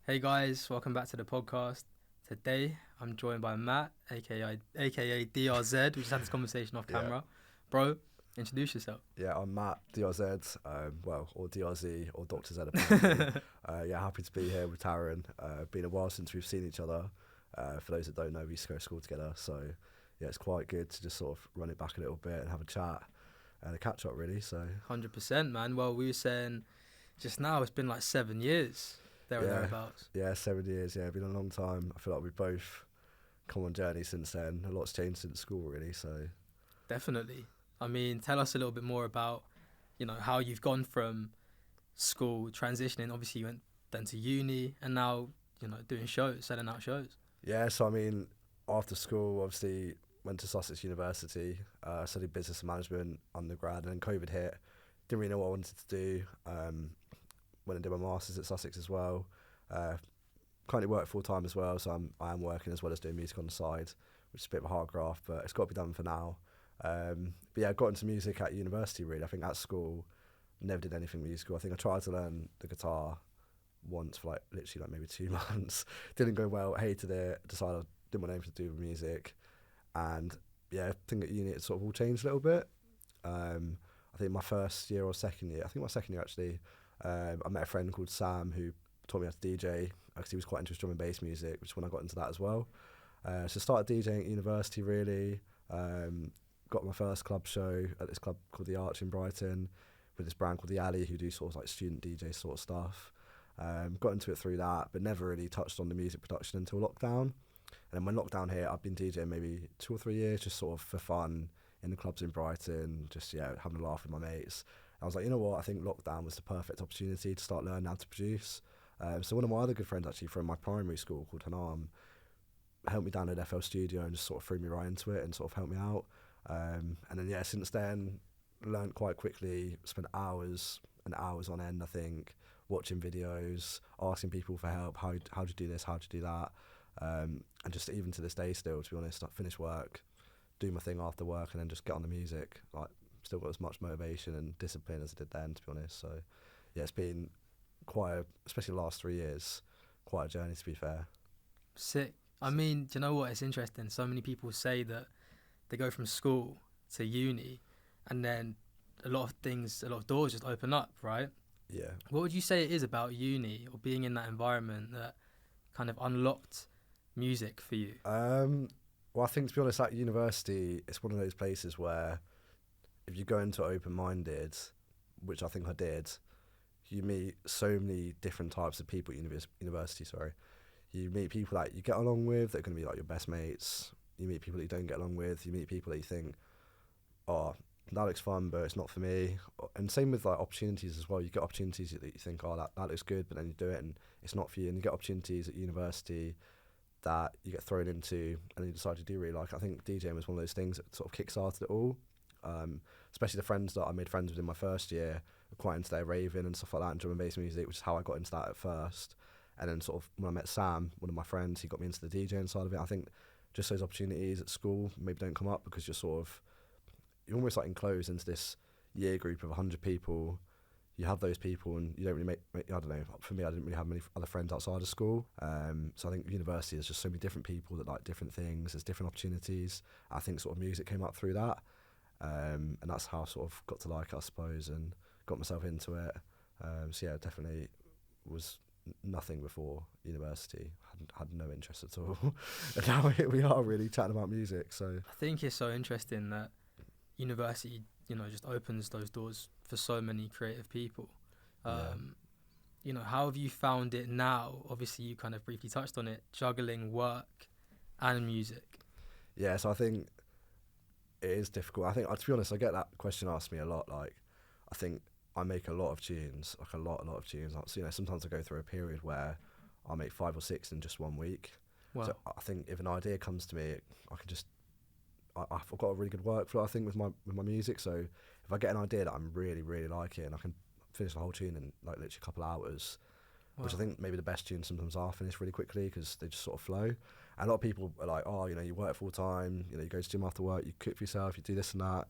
Hey guys, welcome back to the podcast. Today I'm joined by Matt, aka DRZ. We just had this conversation off Yeah, camera. Bro, introduce yourself. yeah, I'm Matt, DRZ, or DRZ, or Dr. Z apparently. Yeah, happy to be here with Tarun. Been a while since we've seen each other. For those that don't know, we used to go to school together, so yeah, it's quite good to just sort of run it back a little bit and have a chat and a catch up, really. So 100%, man. Well, we were saying just now it's been like 7 years, there or yeah, thereabouts. yeah, 7 years, yeah, been a long time. I feel like we've both come on journey since then. A lot's changed since school, really. So Definitely. I mean, tell us a little bit more about, how you've gone from school transitioning. Obviously, you went then to uni and now, doing shows, selling out shows. yeah, so I mean, after school, obviously went to Sussex University, studied business management undergrad, and then COVID hit. Didn't really know what I wanted to do. Went and did my masters at Sussex as well. Uh, Currently work full time as well, so I am working as well as doing music on the side, which is a bit of a hard graft, but it's got to be done for now. But yeah, I got into music at university. Really, I think at school, never did anything musical. I think I tried to learn the guitar once for like literally like maybe 2 months. Didn't go well. Hated it. Decided I didn't want anything to do with music, and yeah, I think at uni it sort of all changed a little bit. I think my first year or second year, I think my second year actually, I met a friend called Sam who taught me how to DJ because he was quite into drum and bass music, which is when I got into that as well. So started DJing at university really. Got my first club show at this club called The Arch in Brighton with this brand called The Alley who do sort of like student DJ sort of stuff. Got into it through that, but never really touched on the music production until lockdown. And then when lockdown hit, I've been DJing maybe 2 or 3 years, just sort of for fun in the clubs in Brighton, just having a laugh with my mates. I was like, you know what? I think lockdown was the perfect opportunity to start learning how to produce. So one of my other good friends actually from my primary school called Hanam helped me down at FL Studio and just sort of threw me right into it and sort of helped me out. And then since then, learned quite quickly, spent hours and hours on end, I think, watching videos, asking people for help, how do you do this, how do you do that, and just even to this day still, to be honest, I finish work, do my thing after work and then just get on the music, like still got as much motivation and discipline as I did then, to be honest. So yeah, it's been especially the last 3 years, quite a journey to be fair. Sick. I mean, do you know what? It's interesting. So many people say that they go from school to uni and then a lot of doors just open up, right? Yeah. What would you say it is about uni or being in that environment that kind of unlocked music for you? Well, I think to be honest, at university, it's one of those places where if you go into open-minded, which I think I did, you meet so many different types of people at university. Sorry, you meet people that you get along with that are going to be like your best mates. You meet people that you don't get along with. You meet people that you think, oh, that looks fun, but it's not for me. And same with like opportunities as well. You get opportunities that you think, oh, that looks good, but then you do it and it's not for you. And you get opportunities at university that you get thrown into and you decide you do really like. I think DJing was one of those things that sort of kick-started it all. Especially the friends that I made friends with in my first year were quite into their raving and stuff like that and drum and bass music, which is how I got into that at first. And then sort of when I met Sam, one of my friends, he got me into the DJing side of it. I think just those opportunities at school maybe don't come up because you're almost like enclosed into this year group of 100 people. You have those people and you don't really make I don't know, for me I didn't really have many other friends outside of school. So I think university there's just so many different people that like different things, there's different opportunities. I think sort of music came up through that. And that's how I sort of got to like it, I suppose, and got myself into it. So yeah, definitely was nothing before university. Had no interest at all. And now here we are really chatting about music. So I think it's so interesting that university, just opens those doors for so many creative people. yeah. How have you found it now? Obviously, you kind of briefly touched on it, juggling work and music. Yeah, so I think it is difficult. I think, to be honest, I get that question asked me a lot. Like, I think I make a lot of tunes, like a lot of tunes. So, sometimes I go through a period where I make 5 or 6 in just 1 week. Wow. So I think if an idea comes to me, I can just, I've got a really good workflow, I think, with my music. So if I get an idea that I'm really, really liking, I can finish the whole tune in like literally a couple hours. Wow. Which I think maybe the best tunes sometimes are finished really quickly because they just sort of flow. And a lot of people are like, oh, you work full time, you go to gym after work, you cook for yourself, you do this and that,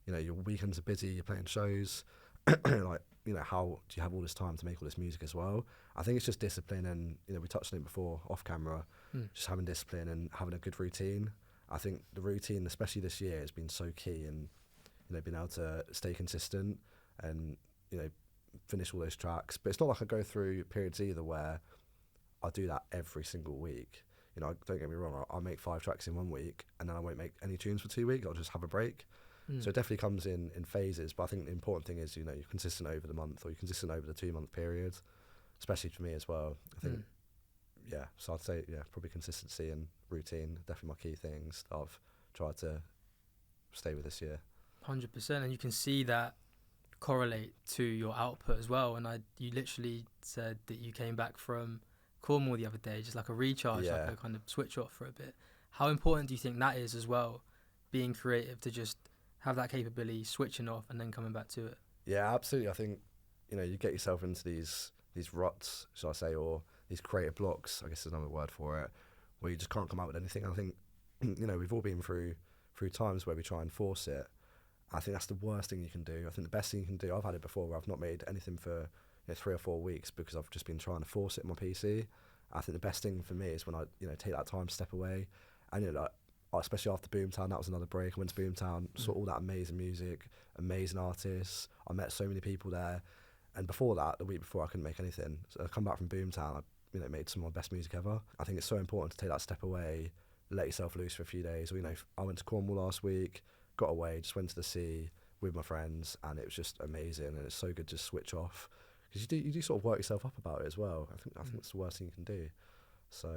your weekends are busy, you're playing shows. Like, how do you have all this time to make all this music as well? I think it's just discipline, and we touched on it before off camera, just having discipline and having a good routine. I think the routine, especially this year, has been so key, and being able to stay consistent and finish all those tracks. But it's not like I go through periods either where I do that every single week. Don't get me wrong, I'll make 5 tracks in 1 week and then I won't make any tunes for 2 weeks. I'll just have a break. So it definitely comes in phases, but I think the important thing is, you're consistent over the month, or you're consistent over the 2-month period, especially for me as well. I think, so I'd say, probably consistency and routine, definitely my key things that I've tried to stay with this year. 100%, and you can see that correlate to your output as well. And you literally said that you came back from Cornwall the other day, just like a recharge, like a kind of switch off for a bit. How important do you think that is as well, being creative, to just have that capability, switching off and then coming back to it? Yeah, absolutely. I think you get yourself into these ruts, shall I say, or these creative blocks, I guess is another word for it, where you just can't come out with anything. I think we've all been through times where we try and force it. I think that's the worst thing you can do. I think the best thing you can do, I've had it before where I've not made anything for 3 or 4 weeks because I've just been trying to force it on my PC. I think the best thing for me is when I take that time to step away, and especially after Boomtown, that was another break. I went to Boomtown, saw all that amazing music, amazing artists. I met so many people there, and before that, the week before, I couldn't make anything. So I come back from Boomtown, I made some of my best music ever. I think it's so important to take that step away, let yourself loose for a few days. Or, I went to Cornwall last week, got away, just went to the sea with my friends, and it was just amazing. And it's so good to just switch off, because you do sort of work yourself up about it as well. I think it's the worst thing you can do. So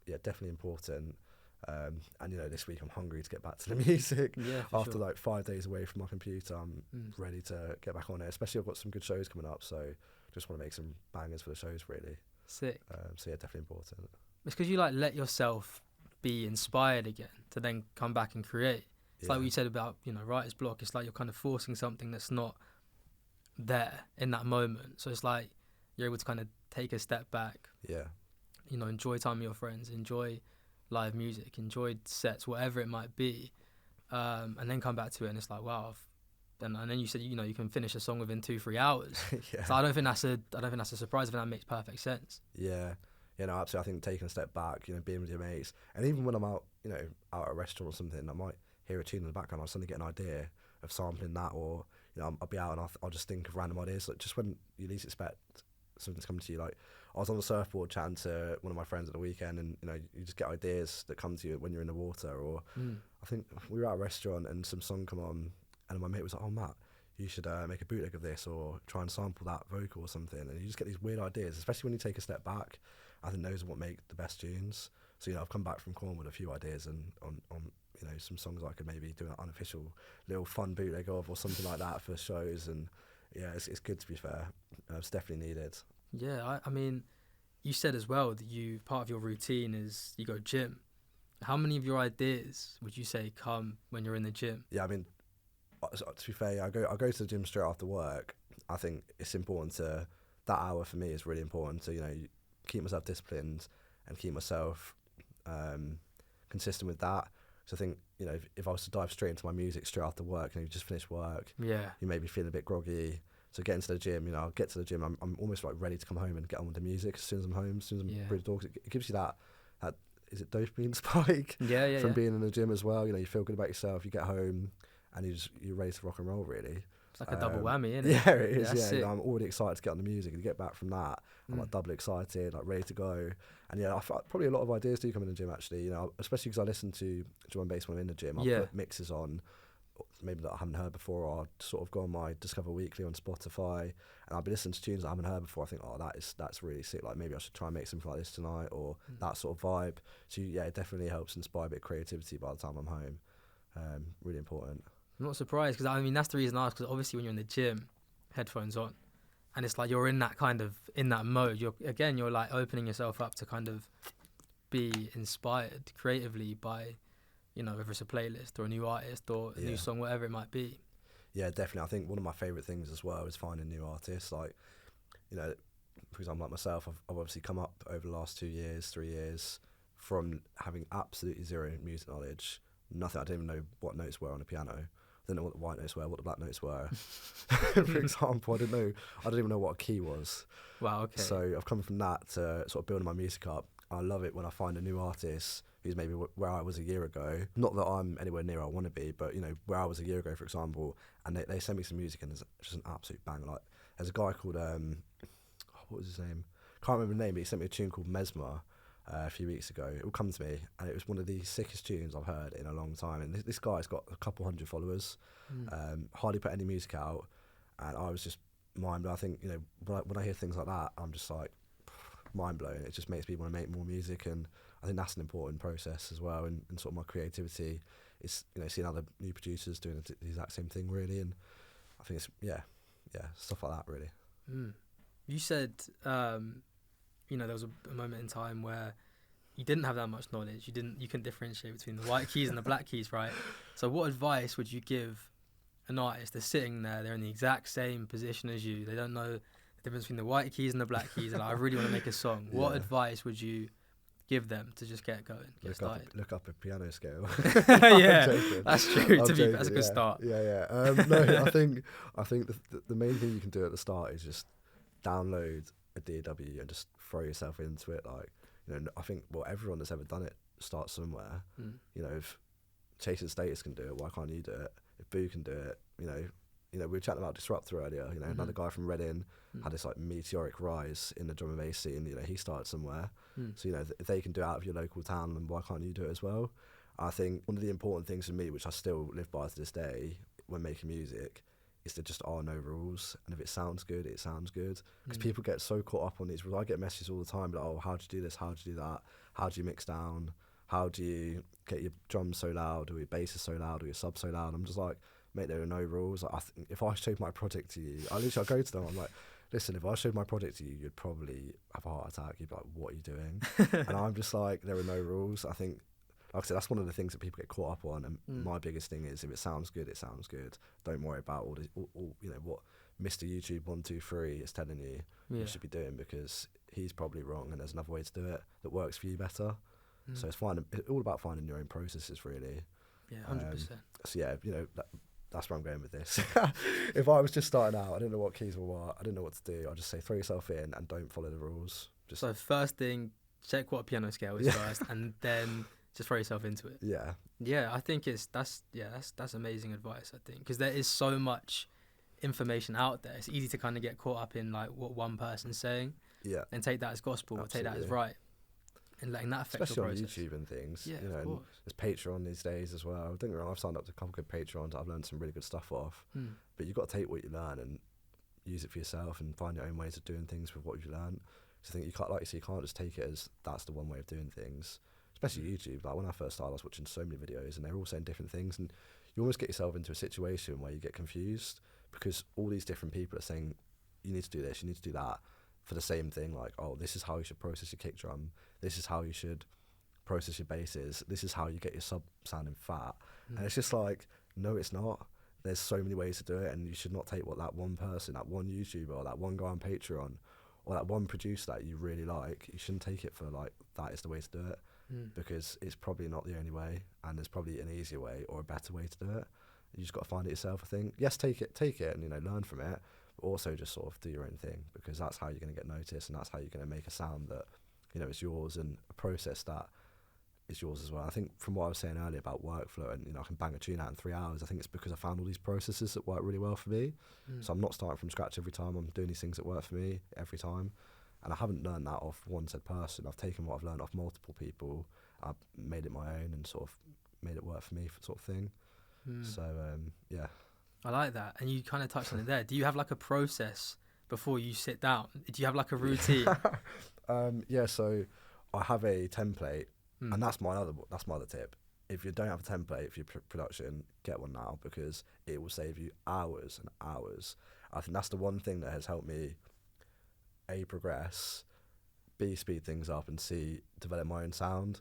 yeah, definitely important. And this week I'm hungry to get back to the music. After like 5 days away from my computer, I'm ready to get back on it. Especially I've got some good shows coming up, so just want to make some bangers for the shows, really. Sick. So yeah, definitely important. It's because you let yourself be inspired again to then come back and create. It's like what you said about writer's block. It's like you're kind of forcing something that's not there in that moment. So it's like you're able to kind of take a step back. Yeah. Enjoy time with your friends, enjoy live music, enjoy sets, whatever it might be, and then come back to it, and it's like, wow. And then you said you can finish a song within 2-3 hours. So I don't think that's a surprise. I think that makes perfect sense. Yeah. No, absolutely. I think taking a step back, being with your mates, and even when I'm out, out at a restaurant or something, I might hear a tune in the background. I'll suddenly get an idea of sampling that, or I'll be out and I'll just think of random ideas. Like just when you least expect something's coming to you. Like I was on the surfboard chatting to one of my friends at the weekend, and you just get ideas that come to you when you're in the water. Or I think we were at a restaurant and some song come on, and my mate was like, "Oh Matt, you should make a bootleg of this, or try and sample that vocal or something." And you just get these weird ideas, especially when you take a step back. I think those are what make the best tunes. So I've come back from Cornwall with a few ideas and on some songs I could maybe do an unofficial little fun bootleg of, or something like that for shows. And yeah, it's good, to be fair. It's definitely needed. Yeah, I mean, you said as well that part of your routine is you go gym. How many of your ideas would you say come when you're in the gym? Yeah, I mean, to be fair, I go to the gym straight after work. I think it's important that hour for me is really important to keep myself disciplined and keep myself consistent with that. So I think if I was to dive straight into my music straight after work, you just finished work, you may be feeling a bit groggy. So get into the gym, I'll get to the gym, I'm almost like ready to come home and get on with the music as soon as I'm home, as soon as I'm through the door. It gives you that is it dopamine spike from being in the gym as well. You feel good about yourself, you get home and you're ready to rock and roll, really. It's like a double whammy, isn't it? Yeah, it is. I'm already excited to get on the music, and you get back from that, I'm like double excited, like ready to go. And I probably a lot of ideas do come in the gym, actually. Especially because I listen to drum and bass when I'm in the gym. I'll put mixes on, maybe that I haven't heard before, or I'll sort of go on my Discover Weekly on Spotify, and I'll be listening to tunes that I haven't heard before. I think, that's really sick. Like maybe I should try and make something like this tonight, or that sort of vibe. So yeah, it definitely helps inspire a bit of creativity by the time I'm home. Really important. I'm not surprised, because that's the reason I asked, because obviously when you're in the gym, headphones on, and it's like you're in that mode. You're like opening yourself up to kind of be inspired creatively by, whether it's a playlist or a new artist or a new song, whatever it might be. Yeah, definitely. I think one of my favourite things as well is finding new artists. Like, for example, like myself, I've obviously come up over the last 2 years, 3 years, from having absolutely zero music knowledge, nothing. I didn't even know what notes were on a piano. didn't know what the white notes were, what the black notes were. For example, I didn't even know what a key was. Wow, okay. So I've come from that to sort of building my music up. I love it when I find a new artist who's maybe where I was a year ago. Not that I'm anywhere near where I want to be, but, you know, where I was a year ago, for example, and they send me some music and it's just an absolute bang. Like, there's a guy called, what was his name? Can't remember the name, but he sent me a tune called Mesmer a few weeks ago. It will come to me, and it was one of the sickest tunes I've heard in a long time. And this guy's got a couple hundred followers, hardly put any music out, and I was just mind blown. I think, you know, when I hear things like that, I'm just like mind blown. It just makes me want to make more music, and I think that's an important process as well. And sort of my creativity is, you know, seeing other new producers doing the exact same thing, really. And I think it's stuff like that, really. You said, you know, there was a moment in time where you didn't have that much knowledge. You couldn't differentiate between the white keys and the black keys, right? So what advice would you give an artist that's sitting there, they're in the exact same position as you, they don't know the difference between the white keys and the black keys, and like, I really want to make a song. What advice would you give them to just get going, get started? Look up a piano scale. Yeah, that's true. That's a good start. Yeah. No, I think the main thing you can do at the start is just download a DAW and just throw yourself into it. Like, you know, I think everyone that's ever done it starts somewhere. You know, if Chasing Status can do it, why can't you do it? If Boo can do it, you know, we were chatting about Disruptor earlier. You know, another guy from Reading had this like meteoric rise in the drum and bass scene. You know, he started somewhere. So, you know, if they can do it out of your local town, then why can't you do it as well? I think one of the important things for me, which I still live by to this day when making music, is there just are no rules, and if it sounds good, it sounds good. Because people get so caught up on these rules. I get messages all the time like, oh, how do you do this? How do you do that? How do you mix down? How do you get your drums so loud, or your bass is so loud, or your sub so loud? I'm just like, mate, there are no rules. Like, I think if I showed my project to you, I go to them, I'm like, listen, if I showed my project to you, you'd probably have a heart attack. You'd be like, what are you doing? And I'm just like, there are no rules. I think, like I said, that's one of the things that people get caught up on. And my biggest thing is, if it sounds good, it sounds good. Don't worry about all you know, what Mr. YouTube 123 is telling you you should be doing, because he's probably wrong, and there's another way to do it that works for you better. So it's all about finding your own processes, really. Yeah, 100%. So yeah, you know, that's where I'm going with this. If I was just starting out, I didn't know what keys were what, I didn't know what to do, I'd just say throw yourself in and don't follow the rules. So first thing, check what a piano scale is first, and then just throw yourself into it. Yeah, I think that's amazing advice, I think, because there is so much information out there. It's easy to kind of get caught up in like what one person's saying, and take that as gospel. Absolutely. Or take that as right, and letting that affect especially your on process. YouTube and things. Yeah, you know, and there's Patreon these days as well. Don't get me wrong, I've signed up to a couple good Patreons that I've learned some really good stuff off. But you've got to take what you learn and use it for yourself, and find your own ways of doing things with what you've learned. So I think you can't, like you say, you can't just take it as that's the one way of doing things. Especially YouTube. Like when I first started, I was watching so many videos, and they're all saying different things, and you almost get yourself into a situation where you get confused, because all these different people are saying you need to do this, you need to do that, for the same thing. Like, oh, this is how you should process your kick drum, this is how you should process your basses, this is how you get your sub sounding fat. And it's just like, no, it's not. There's so many ways to do it, and you should not take what that one person, that one YouTuber, or that one guy on Patreon, or that one producer that you really like, you shouldn't take it for like that is the way to do it. Because it's probably not the only way, and there's probably an easier way or a better way to do it. You just got to find it yourself, I think. Yes, take it and, you know, learn from it, but also just sort of do your own thing, because that's how you're going to get noticed, and that's how you're going to make a sound that, you know, is yours, and a process that is yours as well. I think from what I was saying earlier about workflow, and, you know, I can bang a tune out in 3 hours, I think it's because I found all these processes that work really well for me. So I'm not starting from scratch every time. I'm doing these things that work for me every time. And I haven't learned that off one said person. I've taken what I've learned off multiple people, I've made it my own, and sort of made it work for me, sort of thing. So, yeah. I like that. And you kind of touched on it there. Do you have like a process before you sit down? Do you have like a routine? Yeah, so I have a template, and that's my other tip. If you don't have a template for your production, get one now, because it will save you hours and hours. I think that's the one thing that has helped me A, progress, B, speed things up, and C, develop my own sound.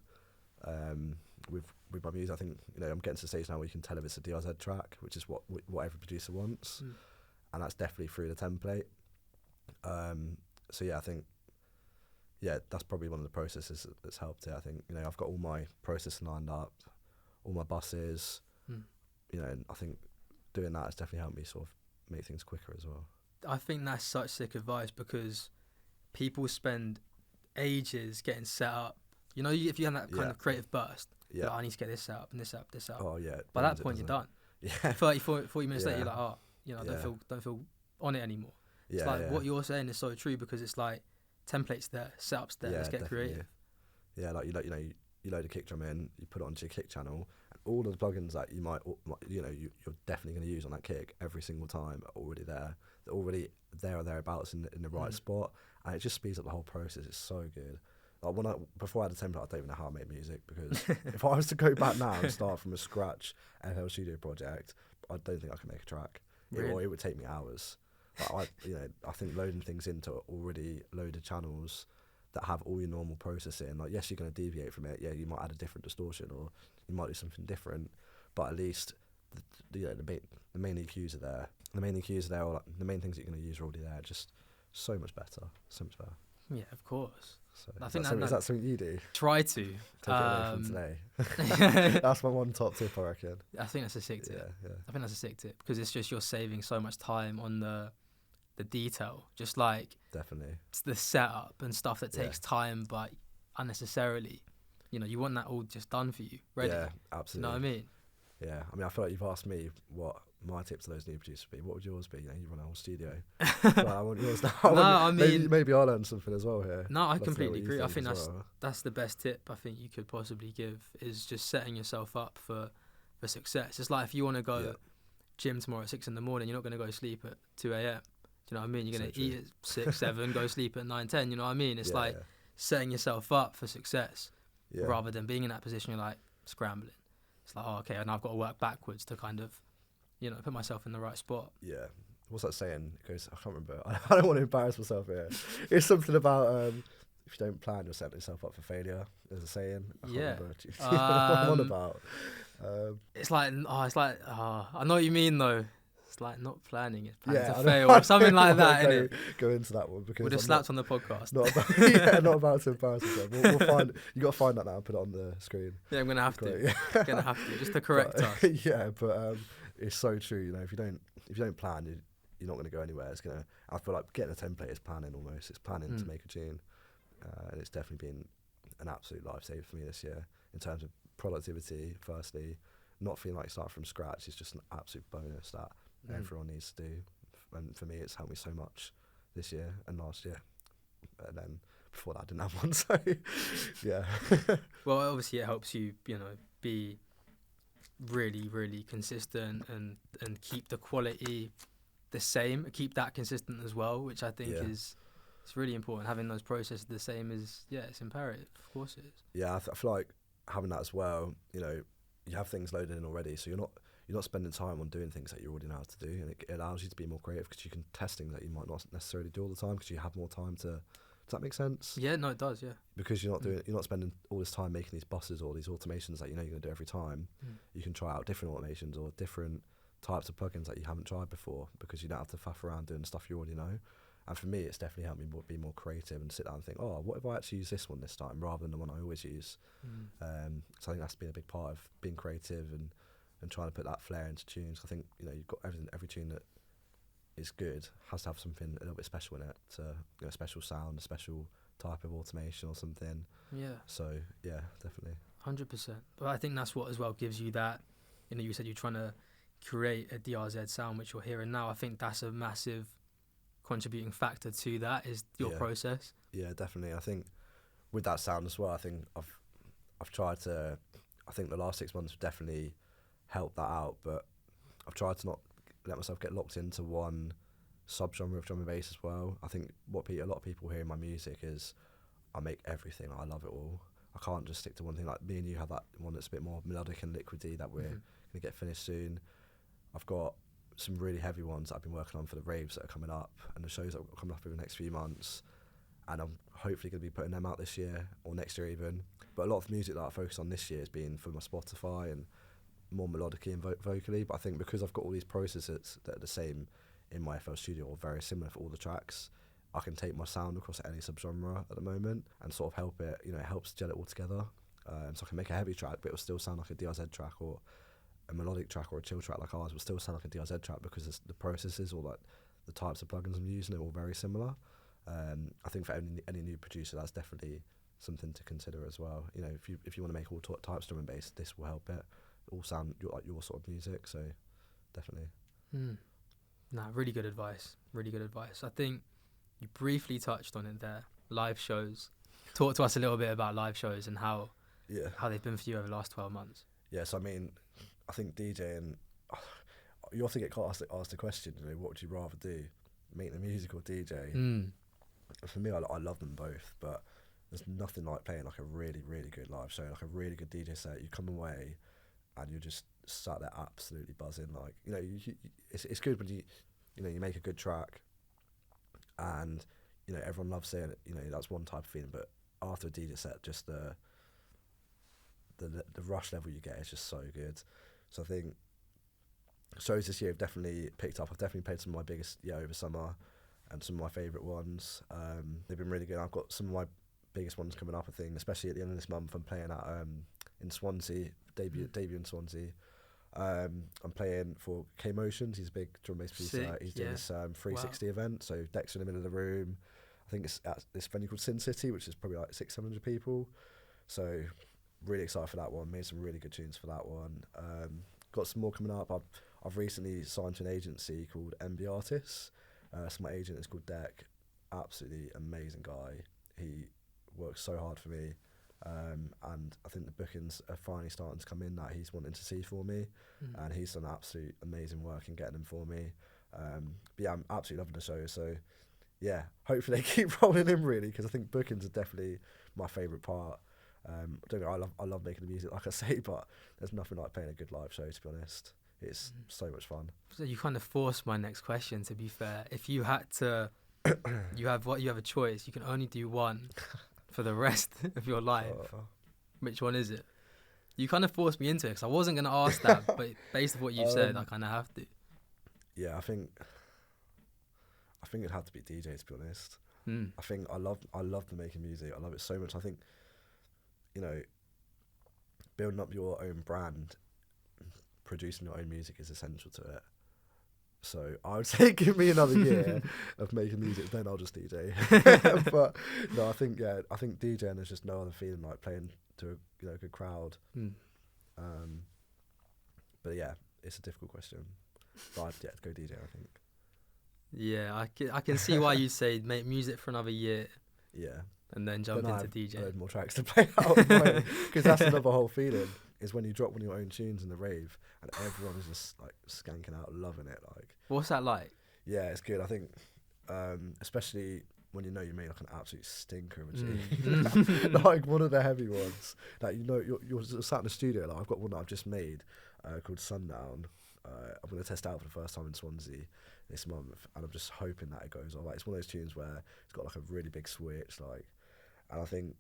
With my music, I think, you know, I'm getting to the stage now where you can tell if it's a DRZ track, which is what every producer wants, and that's definitely through the template. So yeah, I think, yeah, that's probably one of the processes that's helped it. I think, you know, I've got all my processing lined up, all my buses, you know, and I think doing that has definitely helped me sort of make things quicker as well. I think that's such sick advice, because people spend ages getting set up. You know, if you have that kind of creative burst, Yeah. like, I need to get this set up and this up, this up. Oh yeah. By that point, you're done. Yeah. 40 minutes later, Yeah. you're like, oh, you know, don't feel on it anymore. Yeah. It's like what you're saying is so true, because it's like templates there, setups there. Let's get creative. Yeah, like you load a kick drum in, you put it onto your kick channel, and all of the plugins that you might, you know, you're definitely going to use on that kick every single time are already there. They're already there or thereabouts in the right spot, and it just speeds up the whole process. It's so good. Like before I had a template, I don't even know how I make music, because if I was to go back now and start from a scratch FL Studio project, I don't think I could make a track. Really? It would take me hours. Like I think loading things into already loaded channels that have all your normal processing, like, yes, you're going to deviate from it. Yeah, you might add a different distortion, or you might do something different, but at least the main EQs are there. The main EQs are there, or like, the main things that you're going to use are already there. Just so much better. Yeah, of course. So I is think that something you do? Try to. Take it away from today. That's my one top tip, I reckon. I think that's a sick tip. Yeah. I think that's a sick tip, because it's just you're saving so much time on the detail, just like Definitely the setup and stuff that takes time, but unnecessarily. You know, you want that all just done for you, ready. Yeah, absolutely. You know what I mean? Yeah, I mean, I feel like you've asked me what my tip to those new producers would be. What would yours be? You know, you run a whole studio. Well, I want yours now. I mean, maybe I'll learn something as well here. No, I completely agree. I think well. that's the best tip I think you could possibly give, is just setting yourself up for success. It's like if you want to go gym tomorrow at 6 a.m, you're not going to go sleep at 2 a.m. Do you know what I mean? You're going to eat at 6, 7, go sleep at 9, 10. You know what I mean? It's setting yourself up for success rather than being in that position. You're like scrambling. It's like, oh, okay, and I've got to work backwards to kind of, you know, put myself in the right spot. Yeah. What's that saying? It goes, I can't remember. I don't want to embarrass myself here. It's something about if you don't plan, you're setting yourself up for failure. There's a saying. I can't remember. Do you know what I'm on about? It's like I know what you mean though. It's like not planning, it's planning to I fail, or something like that, innit? Go into that one, because we'll just slapped on the podcast. Not about to embarrass myself. We'll find. You got to find that now and put it on the screen. Yeah, I'm gonna have to. Gonna have to, just to correct us. Yeah, but it's so true. You know, if you don't plan, you're not gonna go anywhere. It's gonna. I feel like getting a template is planning almost. It's planning to make a tune, and it's definitely been an absolute lifesaver for me this year in terms of productivity. Firstly, not feeling like starting from scratch is just an absolute bonus that everyone needs to do, and for me it's helped me so much this year and last year, and then before that I didn't have one, so yeah. Well, obviously it helps you, you know, be really, really consistent and keep the quality the same, keep that consistent as well, which I think is it's really important. Having those processes the same is it's imperative. Of course it is. Yeah, I feel like having that as well, you know, you have things loaded in already, so you're not spending time on doing things that you already know how to do, and it allows you to be more creative, because you can test things that you might not necessarily do all the time, because you have more time to. Does that make sense? Yeah, no, it does. Yeah. Because you're not spending all this time making these buses or these automations that you know you're going to do every time. You can try out different automations or different types of plugins that you haven't tried before, because you don't have to faff around doing stuff you already know. And for me, it's definitely helped me be more creative and sit down and think, oh, what if I actually use this one this time rather than the one I always use? So I think that's been a big part of being creative and trying to put that flair into tunes. I think, you know, you've got every tune that is good has to have something a little bit special in it, to, you know, a special sound, a special type of automation or something. Yeah. So yeah, definitely. 100%. But I think that's what as well gives you that, you know, you said you're trying to create a DRZ sound, which you're hearing now. I think that's a massive contributing factor to that, is your process. Yeah, definitely. I think with that sound as well, I think I've tried to, I think the last 6 months have definitely helped that out, but I've tried to not let myself get locked into one subgenre of drum and bass as well. I think what a lot of people hear in my music is I make everything, I love it all. I can't just stick to one thing. Like me and you have that one that's a bit more melodic and liquidy that we're going to get finished soon. I've got some really heavy ones that I've been working on for the raves that are coming up and the shows that are coming up over the next few months, and I'm hopefully going to be putting them out this year or next year even. But a lot of the music that I focus on this year has been for my Spotify and more melodically and vocally, but I think because I've got all these processes that are the same in my FL Studio or very similar for all the tracks, I can take my sound across any subgenre at the moment and sort of help it, you know, it helps gel it all together. So I can make a heavy track, but it'll still sound like a DRZ track or a melodic track or a chill track like ours will still sound like a DRZ track because the processes or like the types of plugins I'm using are all very similar. I think for any new producer, that's definitely something to consider as well. You know, if you want to make all types of drum and bass, this will help it all sound like your sort of music. So definitely. Nah, really good advice. Really good advice. I think you briefly touched on it there. Live shows. Talk to us a little bit about live shows and how they've been for you over the last 12 months. Yeah, so I mean, I think DJing, you often get asked the question, you know, what would you rather do, make the music or DJ? For me, I love them both, but there's nothing like playing like a really, really good live show, like a really good DJ set. You come away and you're just sat there absolutely buzzing. Like, you know, it's good when you make a good track and, you know, everyone loves it. You know, that's one type of feeling, but after a DJ set, just the rush level you get is just so good. So I think shows this year have definitely picked up. I've definitely played some of my biggest over summer and some of my favourite ones. They've been really good. I've got some of my biggest ones coming up, I think, especially at the end of this month. I'm playing at in Swansea, debut in Swansea. I'm playing for K Motions. He's a big drum bass producer. He's doing this 360 event. So Deck's in the middle of the room. I think it's at this venue called Sin City, which is probably like 600-700 people. So really excited for that one. Made some really good tunes for that one. Got some more coming up. I've recently signed to an agency called MB Artists. So my agent is called Deck. Absolutely amazing guy. He works so hard for me. And I think the bookings are finally starting to come in that he's wanting to see for me. And he's done absolute amazing work in getting them for me. But yeah, I'm absolutely loving the show. So yeah, hopefully they keep rolling in really, because I think bookings are definitely my favourite part. I don't know, I love making the music, like I say, but there's nothing like playing a good live show, to be honest. It's so much fun. So you kind of forced my next question, to be fair. If you had to, you have a choice. You can only do one for the rest of your life. Which one is it? You kind of forced me into it, because I wasn't going to ask that, but based on what you said, I kind of have to. Yeah, I think it'd have to be DJ, to be honest. I think I love the making music. I love it so much. I think, you know, building up your own brand, producing your own music is essential to it. So I would say give me another year of making music, then I'll just DJ. But no, I think DJing is just no other feeling like playing to a good crowd. But yeah, it's a difficult question. But I'd go DJ, I think. Yeah, I can see why you say make music for another year. Yeah. And then jump into DJ. I have more tracks to play out, because that's another whole feeling. Is when you drop one of your own tunes in the rave and everyone is just like skanking out, loving it. Like, what's that like? Yeah, it's good. I think, especially when you know you made like an absolute stinker of a tune, like one of the heavy ones. Like, you know, you're sat in the studio. Like, I've got one that I've just made called Sundown. I'm going to test out for the first time in Swansea this month, and I'm just hoping that it goes on. Like, it's one of those tunes where it's got like a really big switch, like, and I think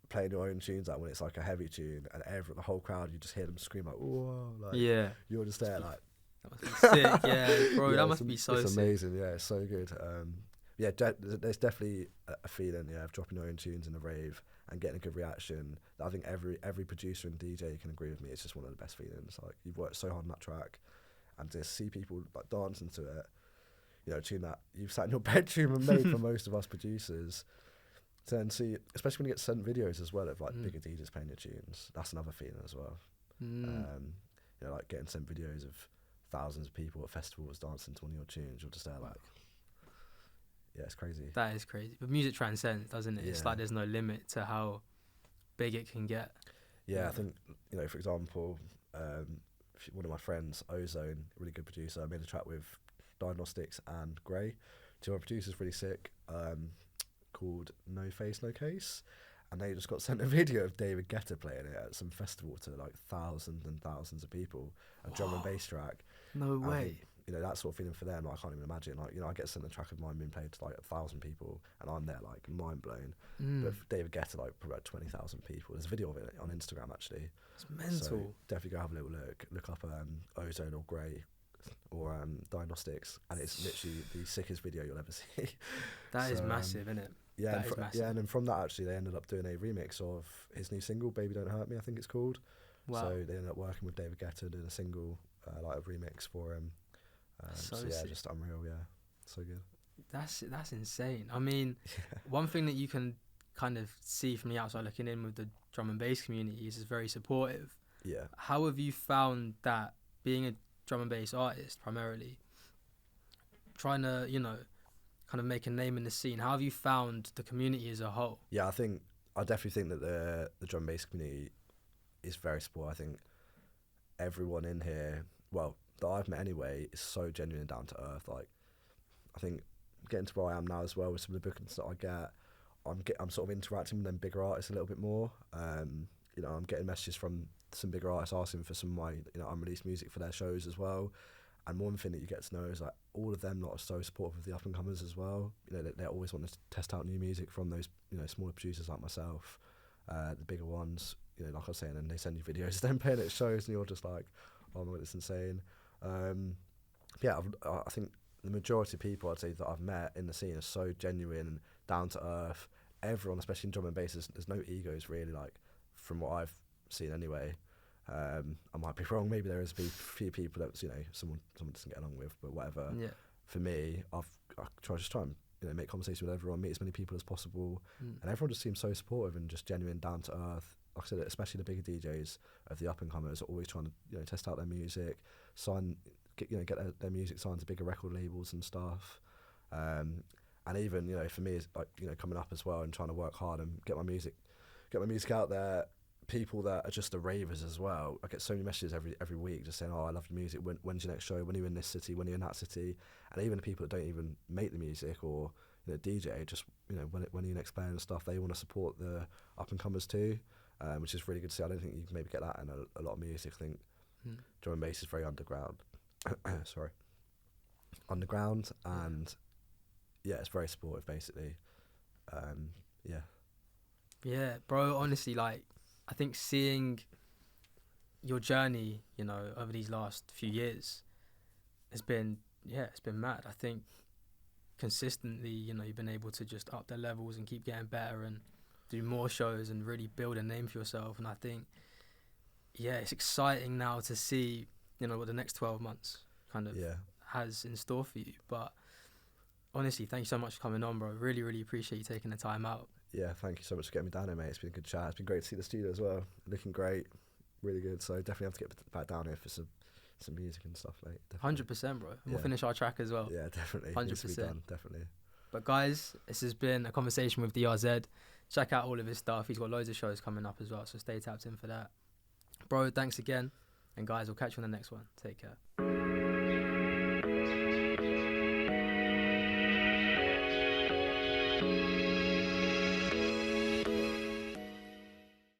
playing your own tunes, like when it's like a heavy tune and the whole crowd, you just hear them scream like, "Whoa!" Like, yeah, you're just there like, that must be sick, yeah, bro. Yeah, that must be so sick. It's amazing, yeah, it's so good. Yeah, there's definitely a feeling, yeah, of dropping your own tunes in a rave and getting a good reaction. I think every producer and DJ can agree with me. It's just one of the best feelings. Like, you've worked so hard on that track, and to see people like dancing to it, you know, a tune that you've sat in your bedroom and made for most of us producers. To then see, especially when you get sent videos as well of like bigger DJs playing your tunes, that's another feeling as well. You know, like getting sent videos of thousands of people at festivals dancing to one of your tunes. You're just there like, yeah, it's crazy. That is crazy. But music transcends, doesn't it? Yeah. It's like there's no limit to how big it can get. Yeah, I think, you know, for example, one of my friends, Ozone, really good producer, I made a track with Diagnostics and Grey. Two of our producers, really sick. Called No Face No Case, and they just got sent a video of David Guetta playing it at some festival to like thousands and thousands of people, a drum and bass track. No way. You know, that sort of feeling for them, like, I can't even imagine. Like, you know, I get sent a track of mine being played to like 1,000 people and I'm there like mind blown. But for David Guetta, like probably about 20,000 people. There's a video of it on Instagram actually. It's mental. So definitely go have a little look up Ozone or Grey or Diagnostics, and it's literally the sickest video you'll ever see. That is massive, isn't it? Yeah, and then from that, actually, they ended up doing a remix of his new single, Baby Don't Hurt Me, I think it's called. Wow. So they ended up working with David Guetta, doing a single, like a remix for him. So So yeah, sick. just unreal. Yeah, so good. That's insane. I mean, one thing that you can kind of see from the outside looking in with the drum and bass community is it's very supportive. Yeah. How have you found that being a drum and bass artist primarily, trying to, you know, kind of make a name in the scene? How have you found the community as a whole? Yeah, I definitely think that the drum and bass community is very supportive. I think everyone in here, well, that I've met anyway, is so genuine and down to earth. Like, I think getting to where I am now as well with some of the bookings that I get, I'm sort of interacting with them bigger artists a little bit more. You know, I'm getting messages from some bigger artists asking for some of my, you know, unreleased music for their shows as well. And one thing that you get to know is like all of them lot are so supportive of the up and comers as well. You know, they always want to test out new music from those, you know, smaller producers like myself. The bigger ones, you know, like I was saying, and they send you videos, then playing at shows, and you're just like, oh my god, it's insane. Yeah, I think the majority of people I'd say that I've met in the scene are so genuine, down to earth. Everyone, especially in drum and bass, there's no egos really, like from what I've seen anyway. I might be wrong. Maybe there is a few people that, you know, someone doesn't get along with, but whatever. Yeah. For me, I try and, you know, make conversation with everyone, meet as many people as possible, and everyone just seems so supportive and just genuine, down to earth. Like I said, especially the bigger DJs of the up and comers are always trying to, you know, test out their music, get their music signed to bigger record labels and stuff. And even, you know, for me, it's like, you know, coming up as well and trying to work hard and get my music out there. People that are just the ravers as well. I get so many messages every week just saying, "Oh, I love your music. When's your next show? When are you in this city? When are you in that city?" And even the people that don't even make the music or, you know, DJ, just, you know, when are you next playing and stuff, they want to support the up and comers too, which is really good to see. I don't think you can maybe get that in a lot of music. I think drum and bass is very underground. Sorry, underground, and yeah, it's very supportive basically. Yeah. Yeah, bro, honestly, like, I think seeing your journey, you know, over these last few years has been, it's been mad. I think consistently, you know, you've been able to just up the levels and keep getting better and do more shows and really build a name for yourself. And I think, it's exciting now to see, you know, what the next 12 months kind of has in store for you. But honestly, thank you so much for coming on, bro. Really, really appreciate you taking the time out. Yeah, thank you so much for getting me down here, mate. It's been a good chat. It's been great to see the studio as well. Looking great, really good. So definitely have to get back down here for some music and stuff, mate. 100%, bro. And we'll finish our track as well. Yeah, definitely. 100%. Done, definitely. But guys, this has been a conversation with DRZ. Check out all of his stuff. He's got loads of shows coming up as well, so stay tapped in for that. Bro, thanks again. And guys, we'll catch you on the next one. Take care.